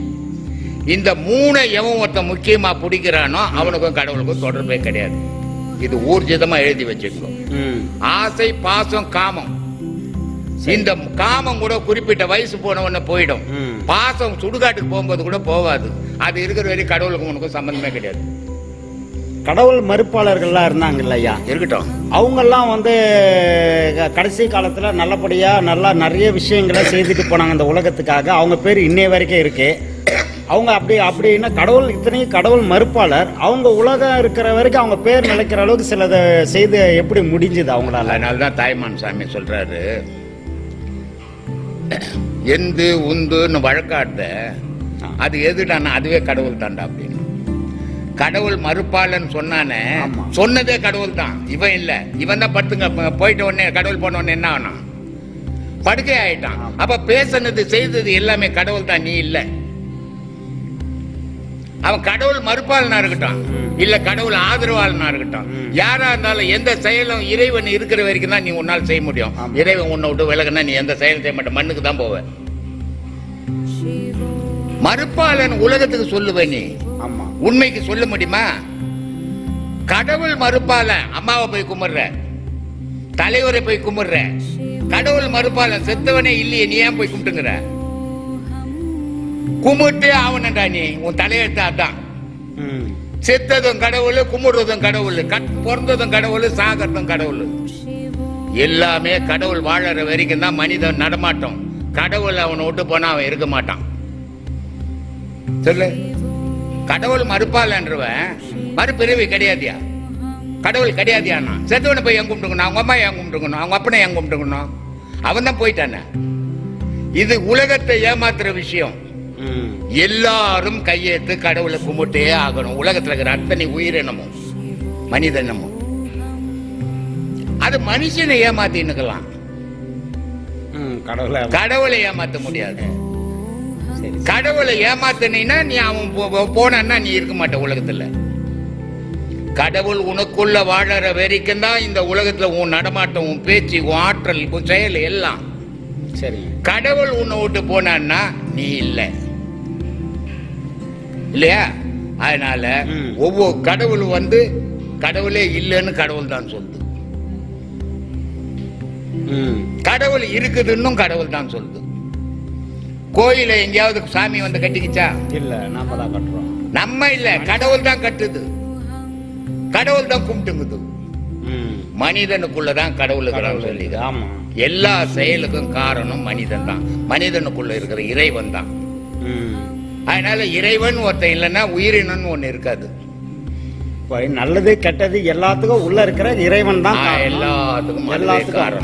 இந்த 3 எவன் ஒருத்தன் முக்கியமா பிடிக்கிறானோ அவனுக்கும் கடவுளுக்கும் தொடர்பே கிடையாது. இது ஊர்ஜிதமா எழுதி வச்சுக்கணும். ஆசை, பாசம், காமம். இந்த காமம் கூட குறிப்பிட்ட வயசு போனவன போயிடும். பாசம் சுடுகாட்டுக்கு போகும்போது கூட போவாது. அது இருக்கிற வரைக்கும் கடவுளுக்கும் உனக்கும் சம்பந்தமே கிடையாது. கடவுள் மறுப்பாளர்கள்லாம் இருந்தாங்கல்ல ஐயா, இருக்கட்டும். அவங்கெல்லாம் வந்து கடைசி காலத்துல நல்லபடியா நிறைய விஷயங்களை செய்துட்டு போனாங்க இந்த உலகத்துக்காக. அவங்க பேர் இன்னைய வரைக்கும் இருக்கு. அவங்க அப்படின்னா கடவுள் மறுப்பாளர். அவங்க உலகம் இருக்கிற வரைக்கும் அவங்க பேர் நிலைக்கிற அளவுக்கு சிலதை செய்து எப்படி முடிஞ்சது அவங்களால? அதனாலதான் தாய்மான் சாமி சொல்றாரு, எந்து உந்துன்னு வழக்காட்ட அது எதுடானா அதுவே கடவுள் தாண்டா அப்படின்னு. கடவுள் மறுப்பாளன்னு சொன்னானே, சொன்னதே கடவுள் தான். இவன் இல்ல, இவன் தான் படுத்துங்க போயிட்ட உடனே கடவுள் போன உடனே என்ன ஆனா படுக்கை ஆயிட்டான். அப்ப பேசுனது செய்தது எல்லாமே கடவுள் தான், நீ இல்ல. அவன் கடவுள் மறுப்பாளனா இருக்கட்டும், இல்ல கடவுள் ஆதரவாளனா இருக்கட்டும், யாரா இருந்தாலும் எந்த செயலும் இறைவன் இருக்கிற வரைக்கும் தான் நீ உன்னால் செய்ய முடியும். இறைவன் உன்னை விட்டு விலகுனா நீ எந்த செயலும் செய்ய மாட்ட, மண்ணுக்கு தான் போவ. மறுப்பாளன் உலகத்துக்கு சொல்லுவேன், நீ உண்மைக்கு சொல்ல முடியுமா? கடவுள் மறுப்பாளன் அம்மாவை போய் கும்பிடுற, தலைவரை போய் கும்பிடுற. கடவுள் மறுப்பாளன் செத்தவனே இல்லையே, நீ ஏன் போய் கும்பிட்டுங்கிற? கும்பிட்டு ஆவணண்டா நீ, உன் தலையெழுத்து அதான். செத்ததும் கடவுள், கும்பிடுறதும் கடவுள், பிறந்ததும் கடவுள், சாகிறதும் கடவுள். எல்லாமே கடவுள் வாழற வரைக்கும் தான் மனிதன் நடமாட்டம். கடவுள் அவனை விட்டு போனா அவன் இருக்க மாட்டான். சொல்லு, கடவுள் மறுப்பாளன்றவன் மறுபிறவி கிடையாதியா? கடவுள் கிடையாதியானா? செத்தவனை போய் எங்க கும்பிட்டுக்கணும்? அவங்க அம்மா ஏன் கும்பிட்டுக்கணும்? அவங்க அப்பனை ஏன் கும்பிட்டுக்கணும்? அவன் தான் போயிட்டான. இது உலகத்தை ஏமாத்துற விஷயம். எல்லாரும் கையெழுத்து கடவுளை கும்பிட்டே ஆகணும். உலகத்துல இருக்கிற அத்தனை உயிரினமும் மனிதனமும். அது மனுஷனை ஏமாத்தின்னுக்கலாம், கடவுளை ஏமாத்த முடியாது. கடவுளை ஏமாத்தினா நீ அவன் போனா நீ இருக்க மாட்ட உலகத்துல. கடவுள் உனக்குள்ள வாழற வரைக்கும் தான் இந்த உலகத்துல உன் நடமாட்டம், உன் பேச்சு, உன் ஆற்றல், உன் செயல் எல்லாம் சரி. கடவுள் உன்னை விட்டு போனான்னா நீ இல்லை இல்லையா? அதனால ஒவ்வொரு கடவுள் கடவுளே இல்லைன்னு கடவுள் தான் சொல்லுது. கடவுள் இருக்குதுன்னு கடவுள் தான் சொல்லுது. கோயில எங்கேயாவது சாமி கட்டிக்கிச்சா? இல்ல, நாம தான் கட்டுறோம். நம்ம இல்ல, கடவுள் தான் கட்டுது. கடவுள் தான் கும்பிட்டுங்குது. மனிதனுக்குள்ளதான் கடவுள் சொல்லி. எல்லா செயலுக்கும் காரணம் மனிதன் தான். மனிதனுக்குள்ள இருக்கிற இறைவன் தான். அதனால இறைவன் ஒருத்தன் இல்லைன்னா உயிரினன் ஒண்ணு இருக்காது. நல்லது கெட்டது எல்லாத்துக்கும் உள்ள இருக்கிற இறைவன் தான் எல்லாத்துக்கும்.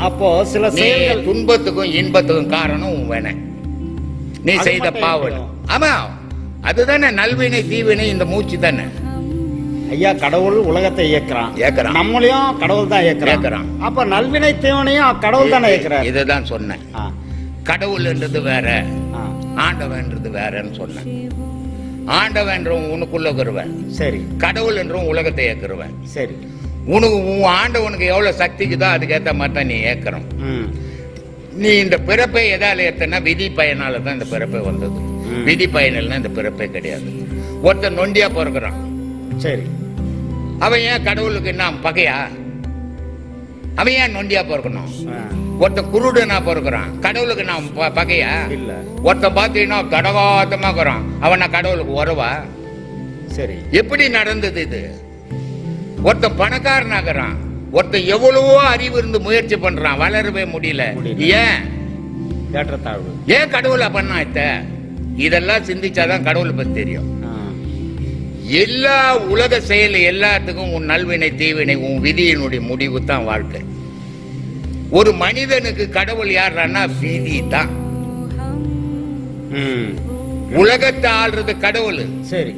அப்போ சில செயல்கள் துன்பத்துக்கும் இன்பத்துக்கும் காரணம் வேண நீ செய்த பாவம். ஆமா, அதுதானே நல்வினை தீவினை, இந்த மூச்சு தானே. ஐயா, கடவுள் உலகத்தை இயக்குறான், நம்மளையும் கடவுள் தான் இயக்குறான். அப்ப நல்வினை தீவினையும் கடவுள் தானே இயக்குறான். இதுதான் சொன்னேன். கடவுள்ன்றது வேற, ஆண்டவன்றது வேறன்னு சொன்னேன். ஆண்டவன்றவன் உனக்குள்ள இருக்கிறவன் சரி, கடவுள் என்றும் உலகத்தை இயக்குறவன் சரி. உனக்கு உன் ஆண்டவனுக்கு எவ்வளவு சக்திக்குதோ அதுக்கேற்ற மாதிரி தான் நீ ஏற்கிறோம். நீ இந்த பிறப்பை எதால ஏத்தனா விதி பயனால தான் இந்த பிறப்பை வந்தது. விதி பயனில்னா இந்த பிறப்பே கிடையாது. ஒருத்தன் நொண்டியா பிறகுறான் சரி, அவன் ஏன் கடவுளுக்கு என்ன பகையா? அவன் ஏன் நொண்டியா பிறக்கணும்? ஒருத்தன் குருடனா பிறகுறான், கடவுளுக்கு நான் பகையா? இல்ல. ஒருத்தன் பாத்தீங்கன்னா கடகாத்தமா இருக்கிறான், அவன் கடவுளுக்கு உறவா? சரி. எப்படி நடந்தது இது? ஒருத்தன் பணக்காரனாகிறான், ஒருத்தன் எவ்வளவோ அறிவு இருந்து முயற்சி பண்றான், வளரவே முடியல. ஏன்? ஏற்றத்தாழ்வு. ஏன் கடவுளை பண்ணா? இதெல்லாம் சிந்திச்சாதான் கடவுளை பத்தி தெரியும். எல்லா உலக செயல் எல்லாத்துக்கும் உன் நல்வினை தீவினை, உன் விதியினுடைய முடிவு தான் வாழ்க்கை. ஒரு மனிதனுக்கு கடவுள் யாருன்னா விதி தான். ம். உலகத்தை ஆள்றது கடவுள், சரி.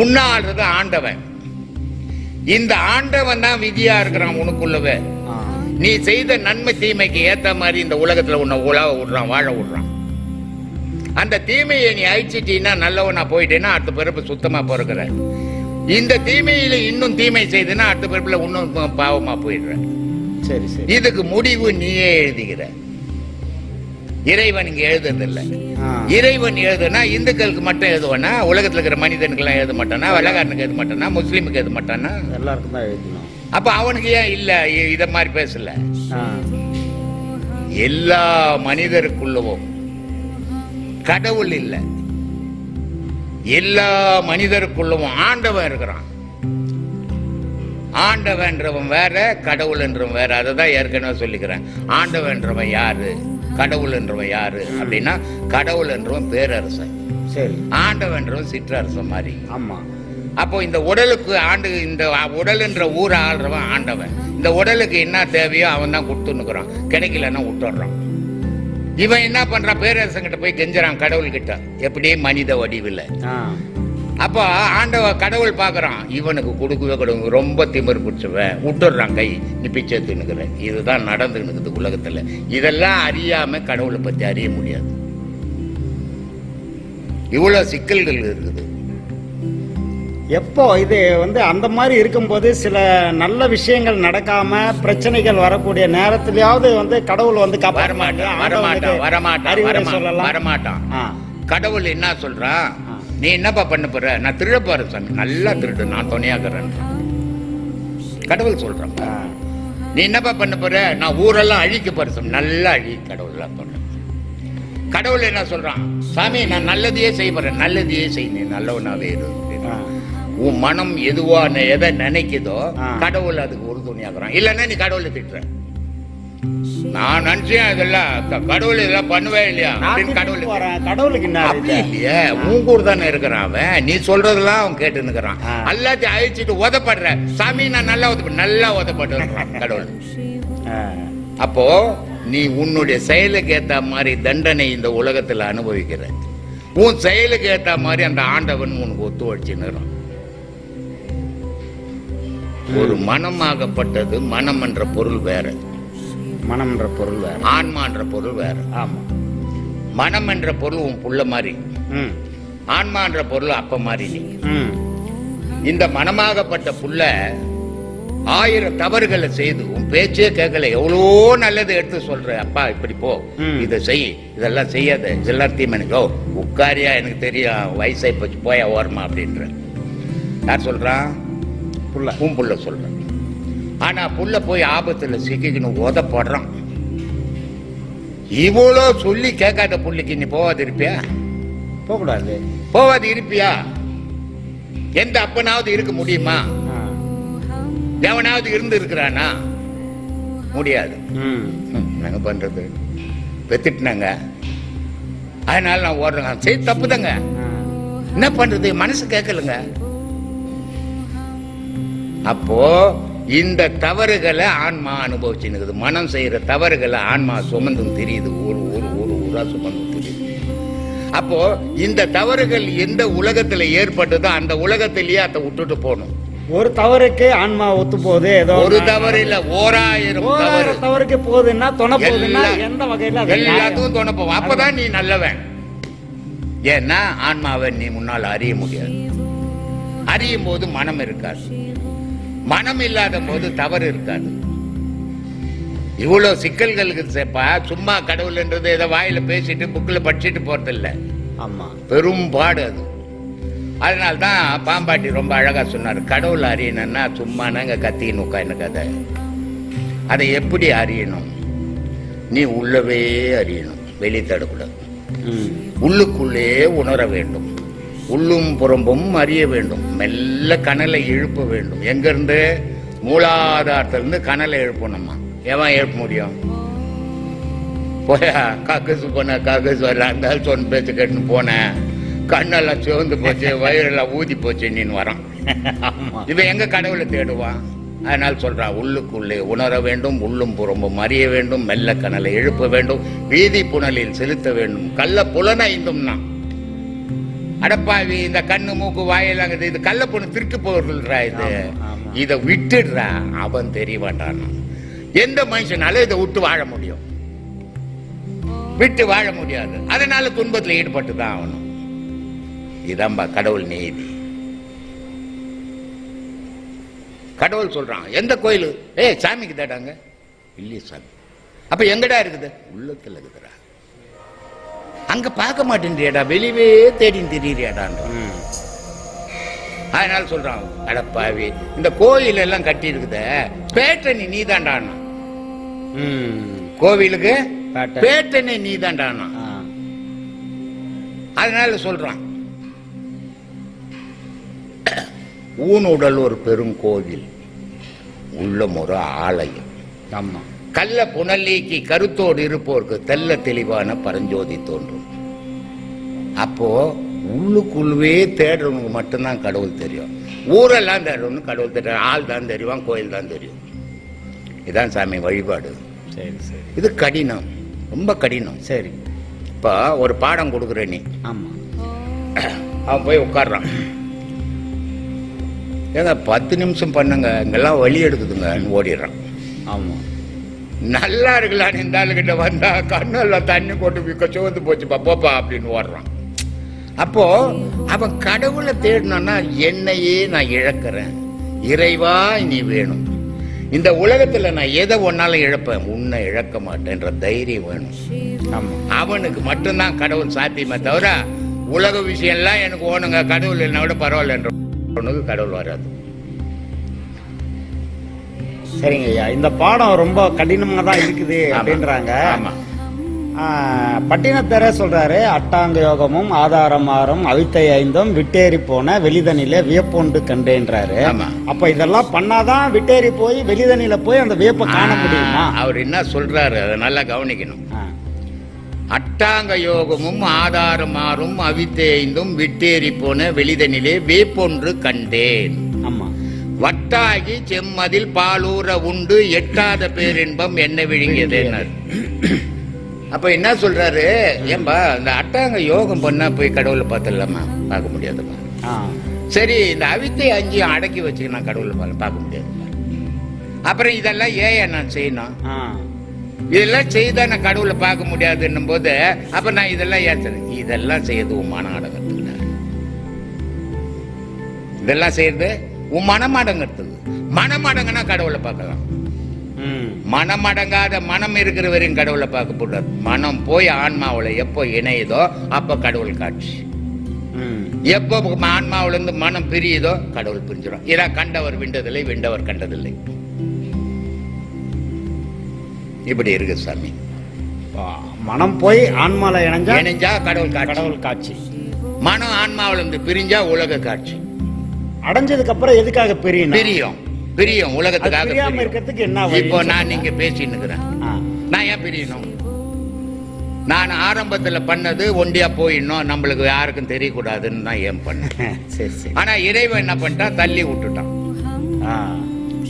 உன்னை ஆள்றது ஆண்டவன். இந்த ஆண்டவன் தான் விதியா இருக்கிறான் உனக்குள்ளவே. ஆ. நீ செய்த நன்மை தீமைக்கு ஏத்த மாதிரி இந்த உலகத்துல உன்னை உலக விடுறான், வாழ விடுறான். அந்த தீமையை நீ அழிச்சிட்டீன்னா, நல்லவனா போயிட்டேன்னா அடுத்த பிறப்பு சுத்தமா பிறகுற. இந்த தீமையில இன்னும் தீமை செய்துன்னா அடுத்த பிறப்புல இன்னும் பாவமா போயிடுற. சரி சரி. இதுக்கு முடிவு நீயே எழுதுகிற. இறைவன் இங்க எழுதுறதில்லை. ஆ. இறைவன் எழுதுனா இந்துக்களுக்கு மட்டும் எழுதுவானா, உலகத்துல இருக்கிற மனிதனுக்கு எல்லாம் எழுத மாட்டானா, வெள்ளக்காரனுக்கு எழுத மாட்டானா, முஸ்லீமுக்கு எழுத மாட்டானா? எல்லாருக்கும் தான் எழுதணும். அப்ப அவனுக்கு ஏன் இல்ல இத மாதிரி பேசல? ஆ. எல்லா மனிதருக்குள்ளவும் கடவுள் இல்ல, எல்லா மனிதருக்குள்ளவும் ஆண்டவன் இருக்கிறான். ஆண்டவன்றவன் வேற, கடவுள் என்றவன் வேற. அதை தான் ஏற்கனவே சொல்லிக்கிறேன். ஆண்டவன்றவன் யாரு, கடவுள் என்றவன் யாரு அப்படின்னா, கடவுள் என்றவன் பேரரசன், சரி. ஆண்டவன்றவன் சிற்றரசன் மாதிரி. ஆமா. அப்போ இந்த உடலுக்கு இந்த உடல் என்ற ஊரை ஆள்றவன் ஆண்டவன். இந்த உடலுக்கு என்ன தேவையோ அவன் தான் கொடுத்துன்னுக்குறான், கிடைக்கலன்னா விட்டுறான். இவன் என்ன பண்றான், பேரரசங்கிட்ட போய் கெஞ்சுறான் கடவுள் கிட்ட, எப்படி மனித வடிவில். அப்போ கடவுள் பாக்குறான், இவனுக்கு கொடுக்கவே கொடுங்க, ரொம்ப திமிர் பிடிச்சவன், விட்டுறான் கை, நீ பிச்சை தின்னுக்கிற. இதுதான் நடந்துன்னு உலகத்துல. இதெல்லாம் அறியாம கடவுளை பத்தி அறிய முடியாது. இவ்வளவு சிக்கல்கள் இருக்குது. எப்போ இது அந்த மாதிரி இருக்கும்போது சில நல்ல விஷயங்கள் நடக்காம பிரச்சனைகள் வரக்கூடிய நேரத்திலேயாவது கடவுள் வரமாட்டான். கடவுள் என்ன சொல்றான், நீ என்னப்பா பண்ண போற, நான் திருட போறேன் சாமி, நல்லா திருடு, நான் துணையாக்குறேன் கடவுள் சொல்றான். நீ என்னப்பா பண்ண போற, நான் ஊரெல்லாம் அழிக்க போறேன் சாமி, நல்லா அழி, கடவுள் எல்லாம் சொல்றேன். கடவுள் என்ன சொல்றான், சாமி நான் நல்லதையே செய்ய போறேன், நல்லதையே செய், நீ நல்லவனாவே இரு. உன் மனம் எதுவா எதை நினைக்குதோ கடவுள் அதுக்கு உறுதுணையாக்குறான். இல்லன்னா நீ கடவுளை திட்டுற. நான் நினைச்சேன் இதெல்லாம் கடவுள் இதெல்லாம் பண்ணுவே இல்லையா அப்படின்னு கடவுளுக்கு இல்லையா, உன் கூட தானே இருக்கிறான் அவன். நீ சொல்றதெல்லாம் அவன் கேட்டு நிக்கிறான். எல்லாத்தையும் அழிச்சிட்டு உதப்படுற, சாமி நான் நல்லா நல்லா உதப்பட்டு கடவுள். அப்போ நீ உன்னுடைய செயலுக்கு ஏத்த மாதிரி தண்டனை இந்த உலகத்துல அனுபவிக்கிற. உன் செயலுக்கு ஏத்த மாதிரி அந்த ஆண்டவன் உனக்கு ஒத்து வச்சுன்னுறான். ஒரு மனமாகப்பட்டது, மனம் என்ற பொருள் வேற, மனம் என்ற பொருள் வேற, ஆன்மா என்ற பொருள் வேற. ஆமா. மனம் என்ற பொருள் உன் புள்ள மாதிரி, ஆன்மா என்ற பொருள் அப்ப மாதிரி. நீ இந்த மனமாகப்பட்ட புள்ள 1000 தவறுகளை செய்து உன் பேச்சே கேட்கல, எவ்வளோ நல்லது எடுத்து சொல்ற, அப்பா இப்படி போ, இதை செய், இதெல்லாம் செய்யாத, இதெல்லாம் தீமனுக்கோ உட்காரியா, எனக்கு தெரியும் வயசாய் போச்சு, போயா ஓரமா அப்படின்ற. யார் சொல்றான்? புள்ள. உன் புள்ள சொல்றான். ஆனா புள்ள போய் ஆபத்துல சிக்கிக்கணும், உதப்படுறான். இவ்வளோ சொல்லி கேட்காத புள்ளிக்கு நீ போவாது இருப்பியா? போகக்கூடாது. போவாது இருப்பியா? எந்த அப்பனாவது இருக்க முடியுமா? எவனாவது இருந்து இருக்கிறானா? முடியாது. நாங்க பண்றது பெத்துட்டாங்க, அதனால நான் ஓடுறேன். சரி, தப்புதாங்க, என்ன பண்றது, மனசு கேட்கலங்க. அப்போ இந்த தவறுகளை ஆன்மா அனுபவிச்சுன்னு, மனம் செய்யற தவறுகளை ஆன்மா சுமந்தும் தெரியுது, ஊரா சுமந்தும் தெரியுது. அப்போ இந்த தவறுகள் எந்த உலகத்துல ஏற்பட்டதோ அந்த உலகத்திலேயே அதை விட்டுட்டு போகணும். ஒரு தவறுக்கு ஆன்மா ஒத்து போகுது, ஏதோ ஒரு தவறு இல்ல, 1000 தவறுக்கு போகுதுன்னா துணை போகுதுன்னா எந்த வகையில எல்லாத்துக்கும் துணை போவோம். அப்பதான் நீ நல்லவன். ஏன்னா ஆன்மாவை நீ முன்னால் அறிய முடியாது. அறியும் போது மனம் இருக்காது, மனம் இல்லாத போது தவறு இருக்காது. இவ்வளவு சிக்கல்களுக்கு சேப்பா சும்மா கடவுள்ன்றது ஏதோ வாயில பேசிட்டு புக்கில் படிச்சுட்டு போறதில்ல. ஆமா, பெரும்பாடு அது. அதனால்தான் பாம்பாட்டி ரொம்ப அழகா சொன்னார், கடவுள் அறியணும்னா சும்மா நாங்க கத்தின்னு உட்காந்து கதை. அதை எப்படி அறியணும்? நீ உள்ளவே அறியணும், வெளியே தடக்கூடாது. உள்ளுக்குள்ளே உணர வேண்டும், உள்ளும் புறம்பும் அறிய வேண்டும். மெல்ல கனலை எழுப்ப வேண்டும். எங்க இருந்து? மூலாதாரத்திலிருந்து கனலை எழுப்பணுமா. எவன் எழுப்ப முடியும்? போயா காக்கசு போன, காக்கசு வரல, அந்த சொன்ன பேச்சு கேட்டுன்னு போனேன், கண்ணெல்லாம் சிவந்து போச்சு, வயிறெல்லாம் ஊதி போச்சு, நீன்னு வரான். இவன் எங்க கடவுளை தேடுவான்? அதனால் சொல்றான், உள்ளுக்குள்ளே உணர வேண்டும், உள்ளும் புறம்பும் அறிய வேண்டும், மெல்ல கனலை எழுப்ப வேண்டும், வீதி புனலில் செலுத்த வேண்டும், கள்ள புலனைந்தும்னா. அடப்பாவி, இந்த கண்ணு மூக்கு வாயிலாங்குது, இது கள்ள புண்ணு திருட்டு போடுறா, இது இதை விட்டுடுறா. அவன் தெரிய மாட்டான். எந்த மனுஷனால இதை விட்டு வாழ முடியும்? விட்டு வாழ முடியாது. அதனால துன்பத்தில் ஈடுபட்டு தான் ஆகணும். இதான்பா கடவுள் நீதி. கடவுள் சொல்றான், எந்த கோயில்? சாமிக்கு தேடாங்க. இல்லையே சாமி. அப்ப எங்கடா இருக்குது? உள்ளத்துல இருக்குதுடா. அங்க பார்க்க மாட்டேன்றியாடா, வெளியே தேடின்னு திரியாடான். அதனால சொல்றான், அடப்பாவி, இந்த கோயில் எல்லாம் கட்டி இருக்குத பேட்டனி நீ தாண்டானா. கோவிலுக்கு பேட்டனி நீ தாண்டானா. அதனால சொல்றான், ஊனுடல் ஒரு பெருங்கோவில், உள்ளம் ஒரு ஆலயம். ஆமா, கள்ள புனலீக்கி கருத்தோடு இருப்போருக்கு தெல்ல தெளிவான பரஞ்சோதி தோன்றும். அப்போ உள்ளுக்குள்ளவே தேடுறவனுக்கு மட்டும்தான் கடவுள் தெரியும். ஊரெல்லாம் தேடுறவனு கடவுள் தெரியும். ஆள் தான் தெரியும், கோயில் தான் தெரியும். இதான் சாமி வழிபாடு. சரி சரி. இது கடினம், ரொம்ப கடினம். சரி, இப்ப ஒரு பாடம் கொடுக்குற நீ. ஆமா, அவன் போய் உட்கார்றான். ஏங்க 10 நிமிஷம் பண்ணுங்க, இங்கெல்லாம் வழி எடுக்குதுங்க, ஓடிடுறான். ஆமா, நல்லா இருக்கலான்னு இந்த ஆளுகிட்ட வந்தா கண்ணெல்லாம் தண்ணி போட்டு விற்க சோர்ந்து போச்சுப்பா, போப்பா அப்படின்னு ஓடுறான். அப்போ அவன் கடவுளை தேடினான்னா, என்னையே நான் இழக்கிறேன், இறைவா நீ வேணும். இந்த உலகத்துல நான் எதை ஒன்னாலும் இழப்பேன், உன்னை இழக்க மாட்டேன்ற தைரியம் வேணும். அவனுக்கு மட்டும்தான் கடவுள் சாத்தியமே தவிர, உலக விஷயம் எல்லாம் எனக்கு ஓணுங்க, கடவுள் என்ன விட பரவாயில்லன்ற கடவுள் வராது. சரிங்க ஐயா, இந்த பாடம் ரொம்ப கடினமா தான் இருக்குது அப்படின்றாங்க. ஆமா, பட்டினத்தர சொல்றாரு, அட்டாங்க யோகமும் ஆதாரமாறும் அவித்தை ஐந்தும் விட்டேறி போன வெளிதனில வியப்பொண்டு கண்டேன்றாரு. அப்ப இதெல்லாம் பண்ணாதான் விட்டேறி போய் வெளிதனில போய் அந்த வியப்பை காண முடியுமா? அவர் என்ன சொல்றாரு அதை நல்லா கவனிக்கணும். அட்டாங்க யோகமும் ஆதாரமாறும் அவித்தை ஐந்தும் விட்டேறி போன வெளிதனிலே வேப்பொன்று கண்டேன். ஆமா, வட்டாகி செம்மதில் பாலூர உண்டு எட்டாத பேரின்பம் என்ன விழுங்கியதேனர். அப்ப என்ன சொல்றாரு, ஏன்பா இந்த அட்டாங்க யோகம் பண்ணா போய் கடவுளை பார்த்துடலாமா? பார்க்க முடியாதுமா. சரி, இந்த அவித்தை 5 அடக்கி வச்சு நான் கடவுளை பார்க்க முடியாது. அப்புறம் இதெல்லாம் ஏன் நான் செய்யணும்? இதெல்லாம் செய்தா நான் கடவுளை பார்க்க முடியாதுன்னும் போது, அப்ப நான் இதெல்லாம் ஏற்றுறேன். இதெல்லாம் செய்யறது உன் மன அடங்கத்துக்கு. இதெல்லாம் செய்யறது உன் மனம் அடங்கிறதுக்கு. மனம் அடங்குனா கடவுளை பார்க்கலாம். மனம் அடங்காத மனம் இருக்கிற வரையும் கடவுளை பார்க்க கூடாது. மனம் போய் ஆன்மாவுல எப்போ இணையுதோ அப்ப கடவுள் காட்சி. எப்போ ஆன்மாவுல இருந்து மனம் பிரியுதோ கடவுள் பிரிஞ்சிடும். இதான் கண்டவர் விண்டதில்லை, விண்டவர் கண்டதில்லை. இப்படி இருக்கு சாமி. மனம் போய் ஆன்மால இணைஞ்சா கடவுள் காட்சி. மனம் ஆன்மாவுல இருந்து பிரிஞ்சா உலக காட்சி. அடைஞ்சதுக்கு அப்புறம் எதுக்காக பிரியும் உலகத்துக்காக. இருக்கிறதுக்கு என்ன? இப்போ நான் நீங்க பேசின்னு இருக்கிறேன், நான் ஏன் பிரியணும்? நான் ஆரம்பத்துல பண்ணது ஒண்டியா போயிடணும், நம்மளுக்கு யாருக்கும் தெரியக்கூடாதுன்னு தான் ஏன் பண்ணேன். ஆனா இறைவன் என்ன பண்ணிட்டான், தள்ளி விட்டுட்டான்.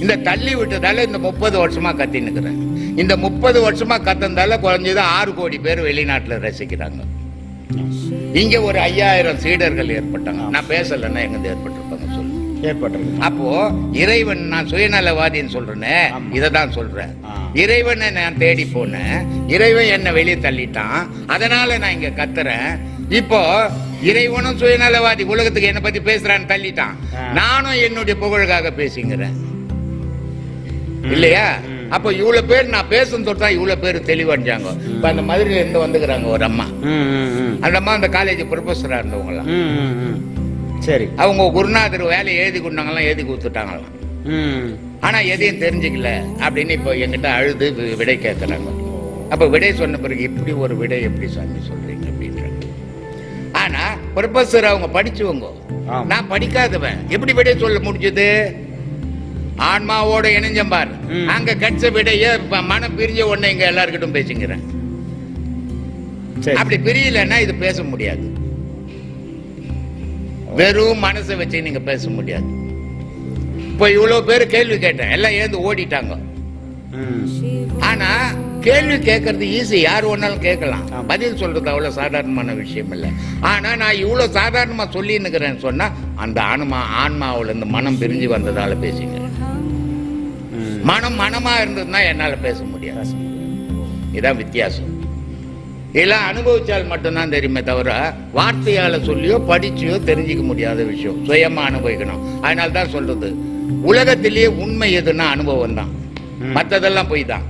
இந்த தள்ளி விட்டதால இந்த 30 வருஷமா கத்தின்னுக்கிறேன். இந்த 30 வருஷமா கத்தந்தால குறைஞ்சது 6 கோடி பேர் வெளிநாட்டுல ரசிக்கிறாங்க. இங்க ஒரு 5000 சீடர்கள் ஏற்பட்டாங்க. நான் பேசலன்னா எங்க ஏற்பட்டிருப்பாங்க சொல்லு? அப்போ இறைவன், நான் சுயநலவாதின்னு சொல்றேனே, இததான் சொல்றேன். இறைவனை நான் தேடி போனேன், இறைவன் என்ன வெளியே தள்ளிட்டான், அதனால நான் இங்க கத்துறேன். இப்போ இறைவனும் சுயநலவாதி, உலகத்துக்கு என்ன பத்தி பேசுறான்னு தள்ளிட்டான், நானும் என்னுடைய புகழுக்காக பேசிக்கிறேன் இல்லையா? அப்ப இவ்வளவு பேர் நான் பேசும் தொட்டா இவ்வளவு பேர் தெளிவடைஞ்சாங்க. இப்ப அந்த மதுரையில இருந்து வந்துக்கிறாங்க ஒரு அம்மா. அந்த அம்மா அந்த காலேஜ் ப்ரொஃபஸரா இருந்தவங்களாம். சரி, அவங்க குருநாதர் வேலையை எழுதி கொண்டாங்களாம், எழுதி கொடுத்துட்டாங்களாம். ஆனா எதையும் தெரிஞ்சுக்கல அப்படின்னு இப்ப என்கிட்ட அழுது விடை கேட்கறாங்க. அப்ப விடை சொன்ன பிறகு இப்படி ஒரு விடை எப்படி சாமி சொல்றீங்க அப்படின்றாங்க. ஆனா ப்ரொஃபஸர் அவங்க படிச்சவங்க, நான் படிக்காதவன், எப்படி விடை சொல்ல முடிஞ்சது? ஆன்மாவோட இணைஞ்சம்பார், அங்க கட்ச விடைய மனம் பிரிஞ்ச உடனே இங்க எல்லாருக்கிட்டும் பேசிக்கிறேன். அப்படி பிரியலன்னா இது பேச முடியாது. வெறும் மனசை வச்சு நீங்க பேச முடியாது. இப்ப இவ்வளவு பேர் கேள்வி கேட்டேன், எல்லாம் ஏந்து ஓடிட்டாங்க. ம். ஆனா கேள்வி கேட்கறது ஈஸி, யார் வேணாலும் கேட்கலாம். பதில் சொல்றது அவ்வளவு சாதாரணமான விஷயம் இல்லை. ஆனா நான் இவ்வளவு சாதாரணமா சொல்லின்னுக்கிறேன்னு சொன்னா அந்த ஆன்மாவுல இருந்து மனம் பிரிஞ்சு வந்ததால பேசிங்க. மனமா இருந்ததுன்னா என்னால பேச முடியாது. இதான் வித்தியாசம். இதெல்லாம் அனுபவிச்சால் மட்டும்தான் தெரியுமே தவிர வார்த்தையால சொல்லியோ படிச்சியோ தெரிஞ்சுக்க முடியாத விஷயம். சுயமா அனுபவிக்கணும். அதனால்தான் சொல்றது, உலகத்திலேயே உண்மை எதுன்னா அனுபவம் தான், மற்றதெல்லாம் போய் தான்.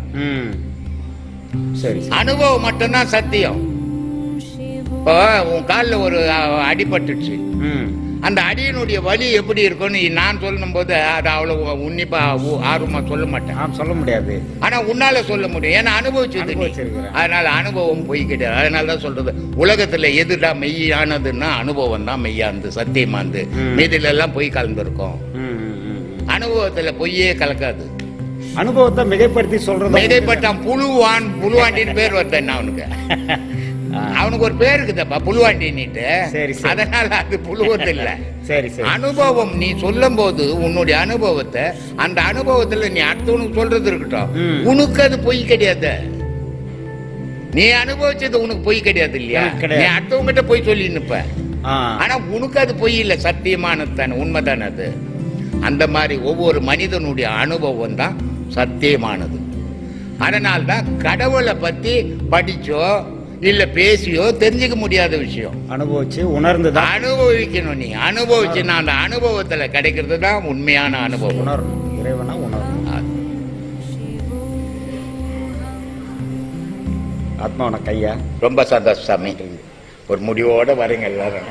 சரி. அனுபவம் மட்டும்தான் சத்தியம். இப்போ உன் காலில் ஒரு அடிபட்டுச்சு, அந்த அடியினுடைய வலி எப்படி இருக்கும்னு நான் சொல்லும் போது அது அவ்வளவு உன்னிப்பா ஆர்வமா சொல்ல மாட்டேன், சொல்ல முடியாது. ஆனா உன்னால சொல்ல முடியும், ஏன்னா அனுபவிச்சது. அதனால அனுபவம் போய் கிடையாது. அதனாலதான் சொல்றது, உலகத்துல எதுடா மெய்யானதுன்னா அனுபவம் தான் மெய்யானது, சத்தியமானது. மீதில எல்லாம் பொய் கலந்துருக்கும். அனுபவத்துல பொய்யே கலக்காது. அனுபவத்தை மிகைப்படுத்தி சொல்றது, மிகைப்பட்டான். புழுவாண்டின்னு பேர் வருது அவனுக்கு. அவனுக்கு ஒரு பேர் இருக்குதப்பா, புழுவாண்டின்னுட்டு. அதனால அது புழுவது இல்ல. சரி சரி. அனுபவம் நீ சொல்லும் போது உன்னுடைய அனுபவத்தை, அந்த அனுபவத்துல நீ அடுத்தவனுக்கு சொல்றது இருக்கட்டும், உனக்கு அது பொய் கிடையாது. நீ அனுபவிச்சது உனக்கு பொய் கிடையாது இல்லையா? நீ அடுத்தவங்கிட்ட பொய் சொல்லி நிப்ப, ஆனா உனக்கு அது பொய் இல்ல, சத்தியமானது தானே, உண்மைதானே அது. அந்த மாதிரி ஒவ்வொரு மனிதனுடைய அனுபவம் தான் சத்தியமானது. அதனால்தான் கடவுளை பத்தி படிச்சோ இல்ல பேசியோ தெரிஞ்சுக்க முடியாத விஷயம். அனுபவிச்சு உணர்ந்துதான் அனுபவிக்கணும். நீ அனுபவிச்சுன்னா அந்த அனுபவத்துல கிடைக்கிறது தான் உண்மையான அனுபவம். உணரணும், இறைவனா உணரணும். ஆத்மாவன கையா. ரொம்ப சந்தோஷம் சாமி, ஒரு முடிவோட வரீங்க எல்லாரும்.